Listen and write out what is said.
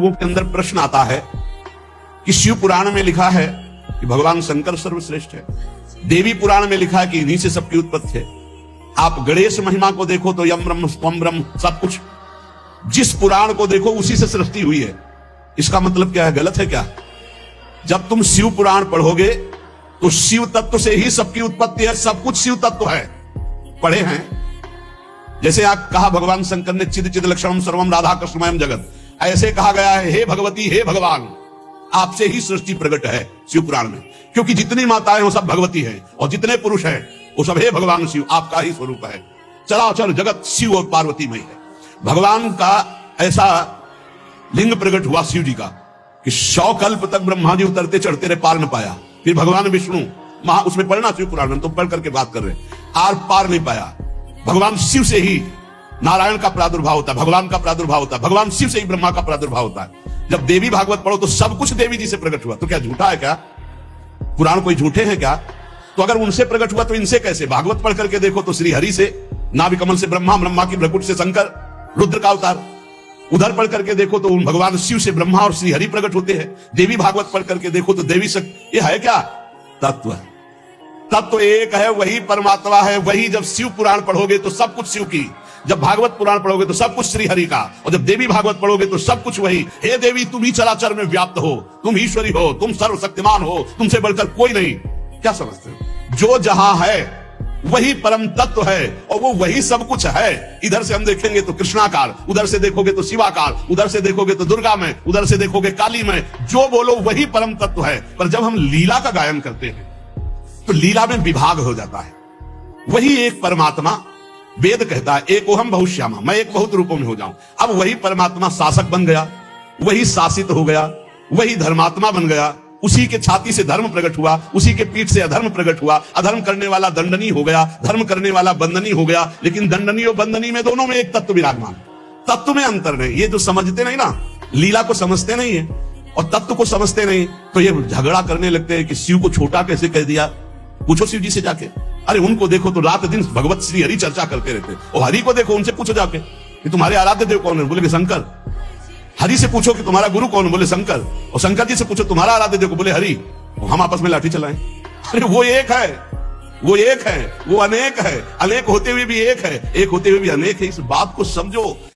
के अंदर प्रश्न आता है कि शिव पुराण में लिखा है कि भगवान शंकर सर्वश्रेष्ठ है, देवी पुराण में लिखा है कि इन्हीं से सबकी उत्पत्ति है। आप गणेश महिमा को देखो तो यम ब्रह्म स्वम ब्रह्म सब कुछ, जिस पुराण को देखो उसी से सृष्टि हुई है। इसका मतलब क्या है? गलत है क्या? जब तुम शिव पुराण पढ़ोगे तो शिव तत्व से ही सबकी उत्पत्ति है, सब कुछ शिव तत्व है। पढ़े हैं जैसे आप कहा भगवान शंकर ने चिद चिद लक्षणम सर्वम राधा कृष्णमयम जगत, ऐसे कहा गया है हे भगवती हे भगवान, आपसे ही सृष्टि प्रकट है शिव पुराण में, क्योंकि जितनी माताएं वो सब भगवती हैं और जितने पुरुष हैं वो सब हे भगवान शिव आपका ही स्वरूप है। चराचर जगत शिव और पार्वतीमय है। भगवान का ऐसा लिंग प्रकट हुआ शिव जी का कि 100 कल्प तक ब्रह्मा जी उतरते चढ़ते रहे, पार न पाया। फिर भगवान विष्णु उसमें पढ़ना शिव पुराण में, तो पढ़ करके बात कर रहे, आर पार नहीं पाया। भगवान शिव से ही नारायण का प्रादुर्भाव होता है, भगवान का प्रादुर्भाव होता है, भगवान शिव से ही ब्रह्मा का प्रादुर्भाव होता है। जब देवी भागवत पढ़ो तो सब कुछ देवी जी से प्रकट हुआ। तो क्या झूठा है क्या? पुराण कोई झूठे हैं क्या? तो अगर उनसे प्रकट हुआ तो इनसे कैसे? भागवत पढ़ करके देखो तो श्री हरि से, नाभि कमल से ब्रह्मा, ब्रह्मा की भ्रकुट से शंकर, रुद्र का अवतार। उधर पढ़ करके देखो तो भगवान शिव से ब्रह्मा और श्री हरि प्रकट होते हैं। देवी भागवत पढ़ करके देखो तो देवी शक्ति। ये है क्या? तत्व है। तत्व एक है, वही परमात्मा है। वही जब शिव पुराण पढ़ोगे तो सब कुछ शिव की, जब भागवत पुराण पढ़ोगे तो सब कुछ श्री हरि का, और जब देवी भागवत पढ़ोगे तो सब कुछ वही। हे देवी तुम ही चराचर में व्याप्त हो, तुम ईश्वरी हो, तुम सर्वशक्तिमान हो, तुमसे बढ़कर कोई नहीं। क्या समझते हो? जो जहां है वही परम तत्व है और वो वही सब कुछ है। इधर से हम देखेंगे तो कृष्णाकार, उधर से देखोगे तो शिवाकार, उधर से देखोगे तो दुर्गा में, उधर से देखोगे काली में। जो बोलो वही परम तत्व है। पर जब हम लीला का गायन करते हैं तो लीला में विभाग हो जाता है। वही एक परमात्मा, वेद कहता है एक ओहम बहुश्यामा, मैं एक बहुत रूपों में हो जाऊं। अब वही परमात्मा शासक बन गया, वही शासित हो गया, वही धर्मात्मा बन गया। उसी के छाती से धर्म प्रकट हुआ, उसी के पीठ से अधर्म प्रकट हुआ। अधर्म करने वाला दंडनी हो गया, धर्म करने वाला बंदनी हो गया। लेकिन दंडनी और बंदनी में दोनों में एक तत्व विराजमान। तत्व में अंतर नहीं। ये जो समझते नहीं ना, लीला को समझते नहीं है और तत्व को समझते नहीं, तो ये झगड़ा करने लगते हैं कि शिव को छोटा कैसे कह दिया। पूछो शिव जी से जाके। अरे उनको देखो तो रात दिन भगवत श्री हरि चर्चा करते रहते, और हरि को देखो उनसे पूछो जाके कि तुम्हारे आराध्य देव कौन है? बोले कि शंकर। हरि से पूछो कि तुम्हारा गुरु कौन? बोले शंकर। और शंकर जी से पूछो तुम्हारा आराध्य देव, बोले हरि। हम आपस में लाठी चलाएं। अरे वो एक है, वो एक है, वो अनेक है। अनेक होते हुए भी एक है, एक होते हुए भी अनेक है। इस बात को समझो।